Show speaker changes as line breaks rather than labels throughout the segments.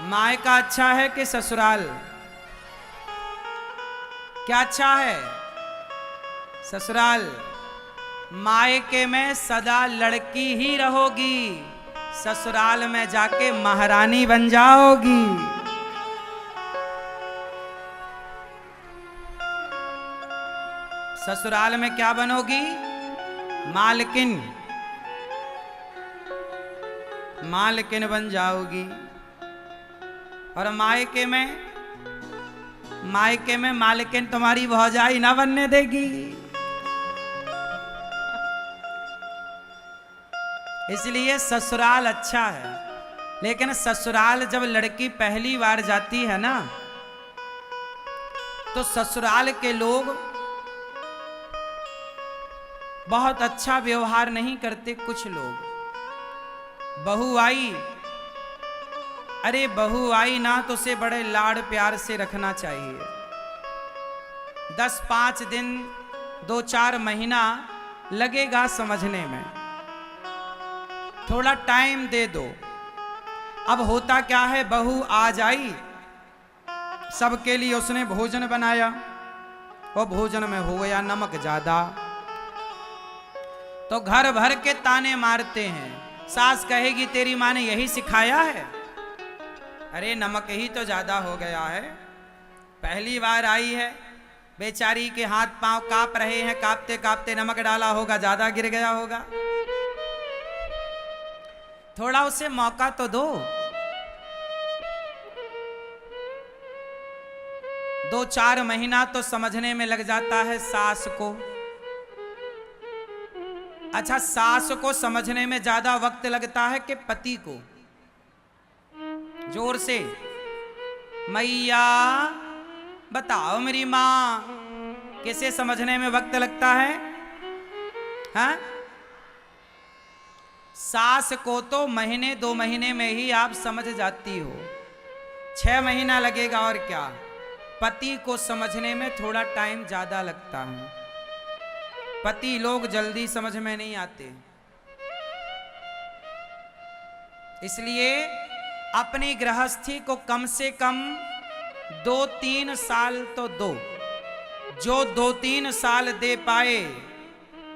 मायका अच्छा है कि ससुराल? क्या अच्छा है? ससुराल। मायके में सदा लड़की ही रहोगी, ससुराल में जाके महारानी बन जाओगी। ससुराल में क्या बनोगी? मालकिन। मालकिन बन जाओगी। और मायके में मालकिन तुम्हारी भौजाई ना बनने देगी। इसलिए ससुराल अच्छा है। लेकिन ससुराल जब लड़की पहली बार जाती है ना, तो ससुराल के लोग बहुत अच्छा व्यवहार नहीं करते। कुछ लोग बहू आई, अरे बहू आई ना तो उसे बड़े लाड़ प्यार से रखना चाहिए। 10-5 दिन 2-4 महीना लगेगा समझने में, थोड़ा टाइम दे दो। अब होता क्या है, बहू आ जाई, सबके लिए उसने भोजन बनाया, वो भोजन में हो गया नमक ज्यादा, तो घर भर के ताने मारते हैं। सास कहेगी तेरी माँ ने यही सिखाया है? अरे नमक ही तो ज्यादा हो गया है, पहली बार आई है, बेचारी के हाथ पांव कांप रहे हैं, कांपते कांपते नमक डाला होगा, ज्यादा गिर गया होगा। थोड़ा उसे मौका तो दो। 2-4 महीना तो समझने में लग जाता है सास को। अच्छा, सास को समझने में ज्यादा वक्त लगता है कि पति को? जोर से मैया बताओ मेरी माँ, किसे समझने में वक्त लगता है? हाँ? सास को तो महीने 2 महीने में ही आप समझ जाती हो, 6 महीना लगेगा और क्या। पति को समझने में थोड़ा टाइम ज्यादा लगता है। पति लोग जल्दी समझ में नहीं आते। इसलिए अपनी गृहस्थी को कम से कम 2-3 साल तो दो। जो 2-3 साल दे पाए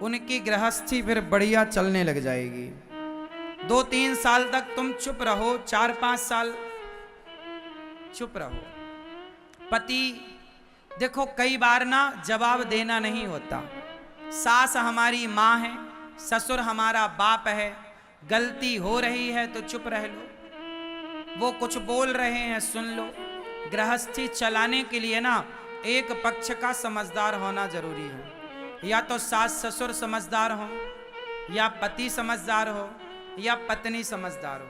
उनकी गृहस्थी फिर बढ़िया चलने लग जाएगी। 2-3 साल तक तुम चुप रहो, 4-5 साल चुप रहो। पति देखो कई बार ना जवाब देना नहीं होता। सास हमारी माँ है, ससुर हमारा बाप है, गलती हो रही है तो चुप रह लो, वो कुछ बोल रहे हैं सुन लो। गृहस्थी चलाने के लिए ना एक पक्ष का समझदार होना जरूरी है। या तो सास ससुर समझदार हो, या पति समझदार हो, या पत्नी समझदार हो।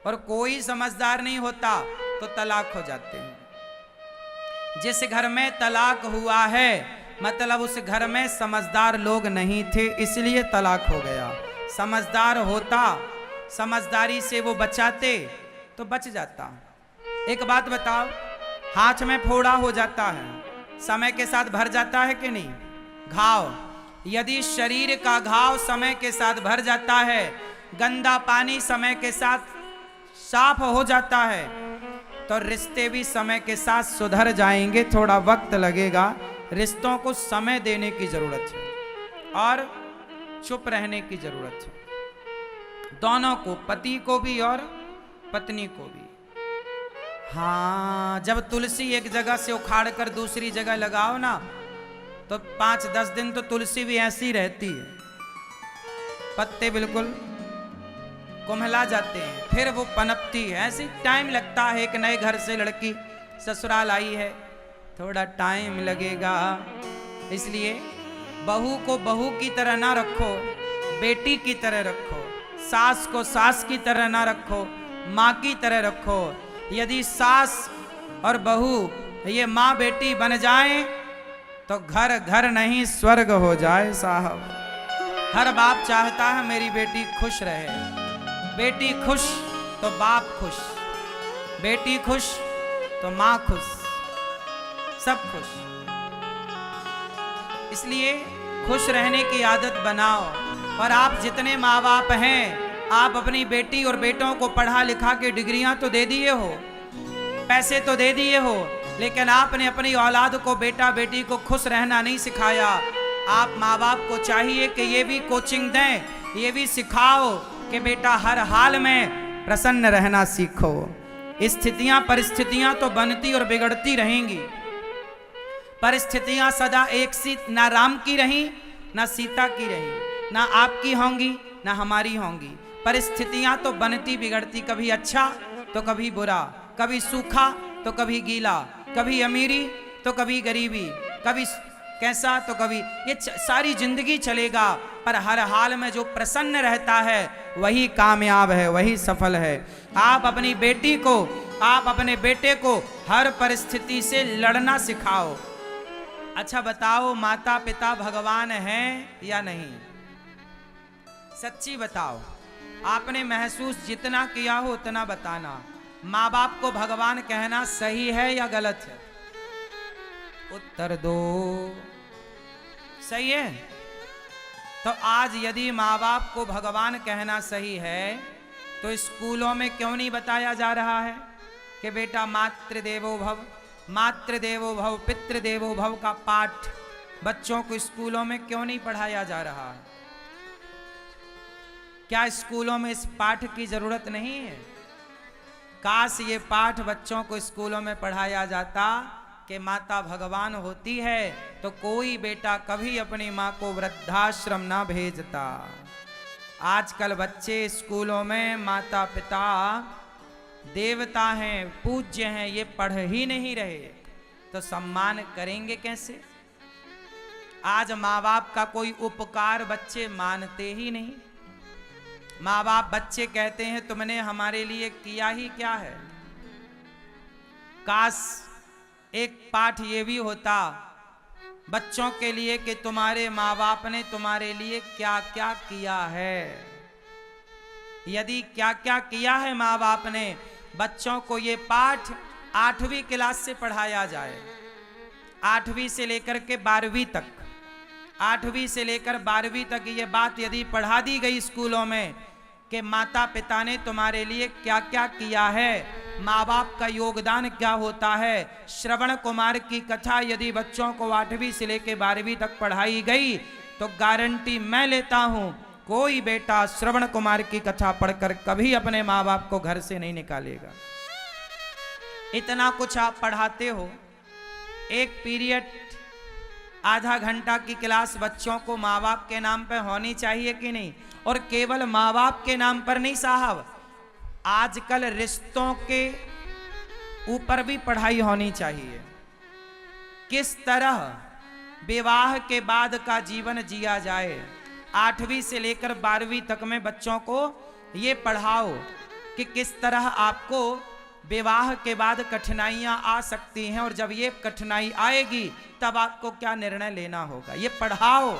और कोई समझदार नहीं होता तो तलाक हो जाते हैं। जिस घर में तलाक हुआ है मतलब उस घर में समझदार लोग नहीं थे, इसलिए तलाक हो गया। समझदार होता, समझदारी से वो बचाते तो बच जाता। एक बात बताओ, हाथ में फोड़ा हो जाता है, समय के साथ भर जाता है कि नहीं? घाव, यदि शरीर का घाव समय के साथ भर जाता है, गंदा पानी समय के साथ साफ हो जाता है, तो रिश्ते भी समय के साथ सुधर जाएंगे। थोड़ा वक्त लगेगा, रिश्तों को समय देने की जरूरत है और चुप रहने की जरूरत है, दोनों को, पति को भी और पत्नी को भी। हाँ, जब तुलसी एक जगह से उखाड़ कर दूसरी जगह लगाओ ना, तो 5-10 दिन तो तुलसी भी ऐसी रहती है, पत्ते बिल्कुल कुम्हला जाते हैं, फिर वो पनपती है। ऐसी टाइम लगता है। एक नए घर से लड़की ससुराल आई है, थोड़ा टाइम लगेगा। इसलिए बहू को बहू की तरह ना रखो, बेटी की तरह रखो। सास को सास की तरह ना रखो, माँ की तरह रखो। यदि सास और बहू ये माँ बेटी बन जाए तो घर घर नहीं स्वर्ग हो जाए साहब। हर बाप चाहता है मेरी बेटी खुश रहे। बेटी खुश तो बाप खुश, बेटी खुश तो माँ खुश, सब खुश। इसलिए खुश रहने की आदत बनाओ। और आप जितने माँ बाप हैं आप अपनी बेटी और बेटों को पढ़ा लिखा के डिग्रियां तो दे दिए हो, पैसे तो दे दिए हो, लेकिन आपने अपनी औलाद को, बेटा बेटी को खुश रहना नहीं सिखाया। आप माँ बाप को चाहिए कि ये भी कोचिंग दें, ये भी सिखाओ कि बेटा हर हाल में प्रसन्न रहना सीखो। स्थितियां परिस्थितियां तो बनती और बिगड़ती रहेंगी। परिस्थितियां सदा एक सी ना राम की रही ना सीता की रही, ना आपकी होंगी ना हमारी होंगी। परिस्थितियां तो बनती बिगड़ती, कभी अच्छा तो कभी बुरा, कभी सूखा तो कभी गीला, कभी अमीरी तो कभी गरीबी, कभी कैसा तो कभी, ये सारी जिंदगी चलेगा। पर हर हाल में जो प्रसन्न रहता है वही कामयाब है, वही सफल है। आप अपनी बेटी को, आप अपने बेटे को हर परिस्थिति से लड़ना सिखाओ। अच्छा बताओ, माता पिता भगवान हैं या नहीं? सच्ची बताओ, आपने महसूस जितना किया हो उतना बताना। माँ बाप को भगवान कहना सही है या गलत है? उत्तर दो। सही है? तो आज यदि माँ बाप को भगवान कहना सही है तो स्कूलों में क्यों नहीं बताया जा रहा है कि बेटा मातृदेवो भव, मातृदेवो भव, पितृदेवो भव का पाठ बच्चों को स्कूलों में क्यों नहीं पढ़ाया जा रहा है? क्या स्कूलों में इस पाठ की जरूरत नहीं है? काश ये पाठ बच्चों को स्कूलों में पढ़ाया जाता कि माता भगवान होती है तो कोई बेटा कभी अपनी माँ को वृद्धाश्रम ना भेजता। आजकल बच्चे स्कूलों में माता पिता देवता हैं, पूज्य हैं, ये पढ़ ही नहीं रहे तो सम्मान करेंगे कैसे? आज माँ बाप का कोई उपकार बच्चे मानते ही नहीं। माँ बाप, बच्चे कहते हैं तुमने हमारे लिए किया ही क्या है। काश एक पाठ ये भी होता बच्चों के लिए कि तुम्हारे माँ बाप ने तुम्हारे लिए क्या क्या किया है। यदि क्या क्या किया है माँ बाप ने, बच्चों को ये पाठ 8वीं क्लास से पढ़ाया जाए। 8वीं से लेकर के 12वीं तक, 8वीं से लेकर 12वीं तक ये बात यदि पढ़ा दी गई स्कूलों में कि माता पिता ने तुम्हारे लिए क्या क्या किया है, माँ बाप का योगदान क्या होता है। श्रवण कुमार की कथा यदि बच्चों को 8वीं से लेकर 12वीं तक पढ़ाई गई तो गारंटी मैं लेता हूं कोई बेटा श्रवण कुमार की कथा पढ़कर कभी अपने माँ बाप को घर से नहीं निकालेगा। इतना कुछ आप पढ़ाते हो, एक पीरियड आधा घंटा की क्लास बच्चों को माँ बाप के नाम पर होनी चाहिए कि नहीं? और केवल माँ बाप के नाम पर नहीं साहब, आजकल रिश्तों के ऊपर भी पढ़ाई होनी चाहिए। किस तरह विवाह के बाद का जीवन जिया जाए, 8वीं से लेकर 12वीं तक में बच्चों को ये पढ़ाओ कि किस तरह आपको विवाह के बाद कठिनाइयां आ सकती हैं और जब ये कठिनाई आएगी तब आपको क्या निर्णय लेना होगा, ये पढ़ाओ।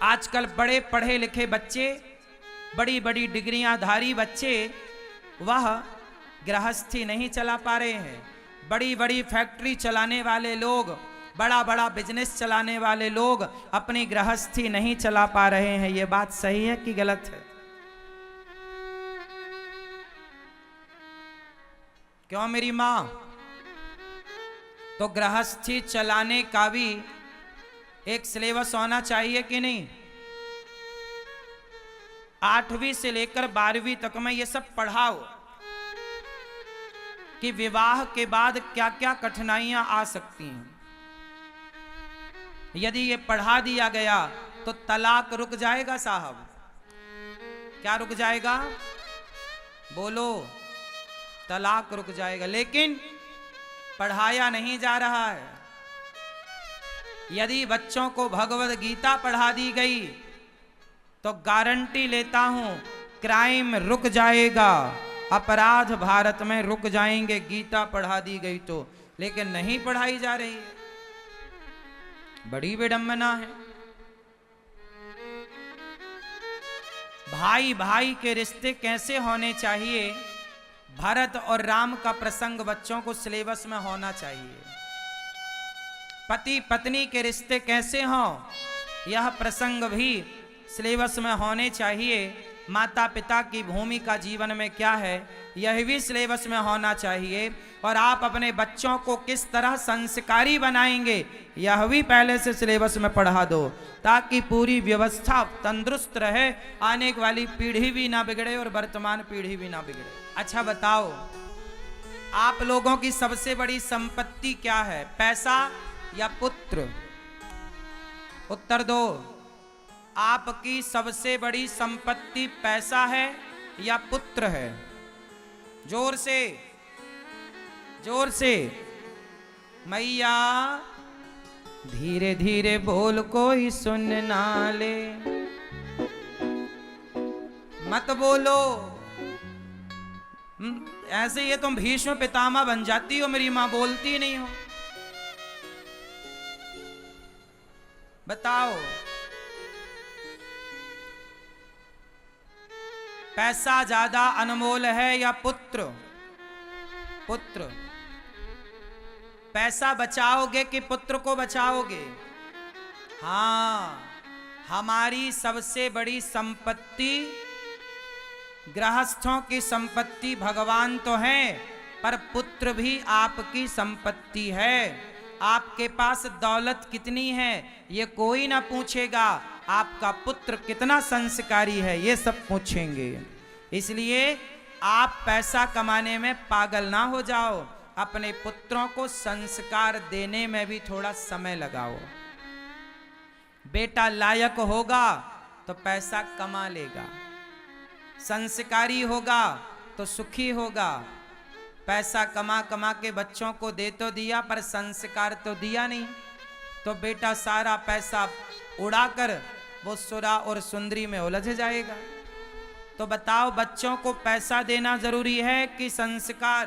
आजकल बड़े पढ़े लिखे बच्चे, बड़ी बड़ी डिग्रियां धारी बच्चे, वह गृहस्थी नहीं चला पा रहे हैं। बड़ी बड़ी फैक्ट्री चलाने वाले लोग, बड़ा बड़ा बिजनेस चलाने वाले लोग अपनी गृहस्थी नहीं चला पा रहे हैं। ये बात सही है कि गलत है? क्यों मेरी मां? तो गृहस्थी चलाने का भी एक सिलेबस होना चाहिए कि नहीं? 8वीं से लेकर 12वीं तक में ये सब पढ़ाओ कि विवाह के बाद क्या क्या कठिनाइयां आ सकती हैं। यदि ये पढ़ा दिया गया तो तलाक रुक जाएगा साहब। क्या रुक जाएगा? बोलो। तलाक रुक जाएगा। लेकिन पढ़ाया नहीं जा रहा है। यदि बच्चों को भगवद गीता पढ़ा दी गई तो गारंटी लेता हूं क्राइम रुक जाएगा, अपराध भारत में रुक जाएंगे, गीता पढ़ा दी गई तो। लेकिन नहीं पढ़ाई जा रही है, बड़ी विडंबना है। भाई भाई के रिश्ते कैसे होने चाहिए, भरत और राम का प्रसंग बच्चों को सिलेबस में होना चाहिए। पति पत्नी के रिश्ते कैसे हों, यह प्रसंग भी सिलेबस में होने चाहिए। माता पिता की भूमिका जीवन में क्या है, यह भी सिलेबस में होना चाहिए। और आप अपने बच्चों को किस तरह संस्कारी बनाएंगे, यह भी पहले से सिलेबस में पढ़ा दो, ताकि पूरी व्यवस्था तंदुरुस्त रहे, आने वाली पीढ़ी भी ना बिगड़े और वर्तमान पीढ़ी भी ना बिगड़े। अच्छा बताओ, आप लोगों की सबसे बड़ी संपत्ति क्या है, पैसा या पुत्र? उत्तर दो। आपकी सबसे बड़ी संपत्ति पैसा है या पुत्र है? जोर से, जोर से। मैया धीरे धीरे बोल, कोई सुन ना ले, मत बोलो। ऐसे ये तुम भीष्म पितामह बन जाती हो, मेरी मां बोलती नहीं हो। बताओ, पैसा ज्यादा अनमोल है या पुत्र? पुत्र। पैसा बचाओगे कि पुत्र को बचाओगे? हाँ, हमारी सबसे बड़ी संपत्ति, गृहस्थों की संपत्ति भगवान तो है, पर पुत्र भी आपकी संपत्ति है। आपके पास दौलत कितनी है ये कोई ना पूछेगा, आपका पुत्र कितना संस्कारी है ये सब पूछेंगे। इसलिए आप पैसा कमाने में पागल ना हो जाओ, अपने पुत्रों को संस्कार देने में भी थोड़ा समय लगाओ। बेटा लायक होगा तो पैसा कमा लेगा, संस्कारी होगा तो सुखी होगा। पैसा कमा कमा के बच्चों को दे तो दिया, पर संस्कार तो दिया नहीं, तो बेटा सारा पैसा उड़ाकर वो सुरा और सुंदरी में उलझ जाएगा। तो बताओ, बच्चों को पैसा देना जरूरी है कि संस्कार?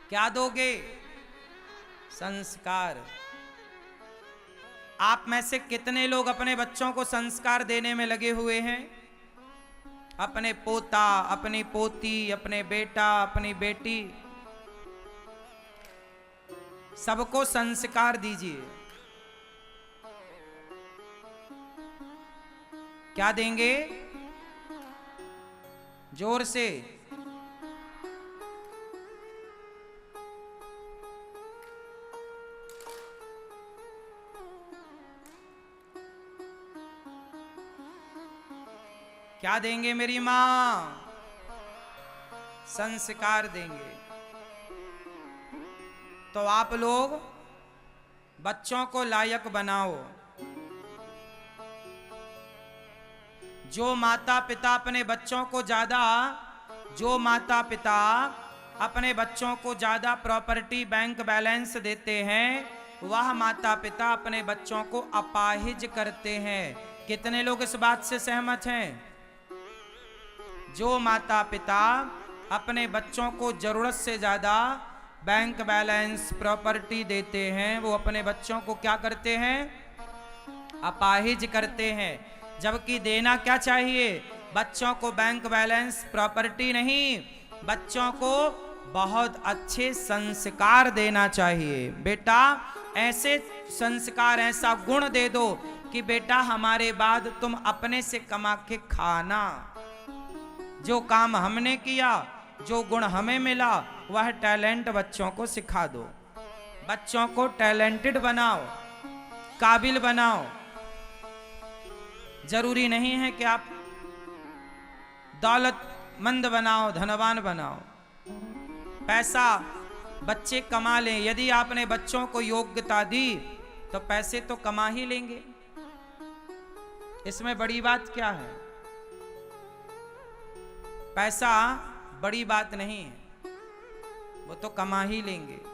क्या दोगे? संस्कार। आप में से कितने लोग अपने बच्चों को संस्कार देने में लगे हुए हैं? अपने पोता, अपनी पोती, अपने बेटा, अपनी बेटी, सबको संस्कार दीजिए। क्या देंगे? जोर से। क्या देंगे मेरी मां? संस्कार देंगे। तो आप लोग बच्चों को लायक बनाओ। जो माता पिता अपने बच्चों को ज्यादा प्रॉपर्टी बैंक बैलेंस देते हैं, वह माता पिता अपने बच्चों को अपाहिज करते हैं। कितने लोग इस बात से सहमत हैं? जो माता पिता अपने बच्चों को जरूरत से ज्यादा बैंक बैलेंस प्रॉपर्टी देते हैं, वो अपने बच्चों को क्या करते हैं? अपाहिज करते हैं। जबकि देना क्या चाहिए? बच्चों को बैंक बैलेंस प्रॉपर्टी नहीं, बच्चों को बहुत अच्छे संस्कार देना चाहिए। बेटा ऐसे संस्कार, ऐसा गुण दे दो कि बेटा हमारे बाद तुम अपने से कमा के खाना। जो काम हमने किया, जो गुण हमें मिला, वह टैलेंट बच्चों को सिखा दो। बच्चों को टैलेंटेड बनाओ, काबिल बनाओ। जरूरी नहीं है कि आप दौलतमंद बनाओ, धनवान बनाओ। पैसा बच्चे कमा लें, यदि आपने बच्चों को योग्यता दी तो पैसे तो कमा ही लेंगे। इसमें बड़ी बात क्या है? पैसा बड़ी बात नहीं है, वो तो कमा ही लेंगे।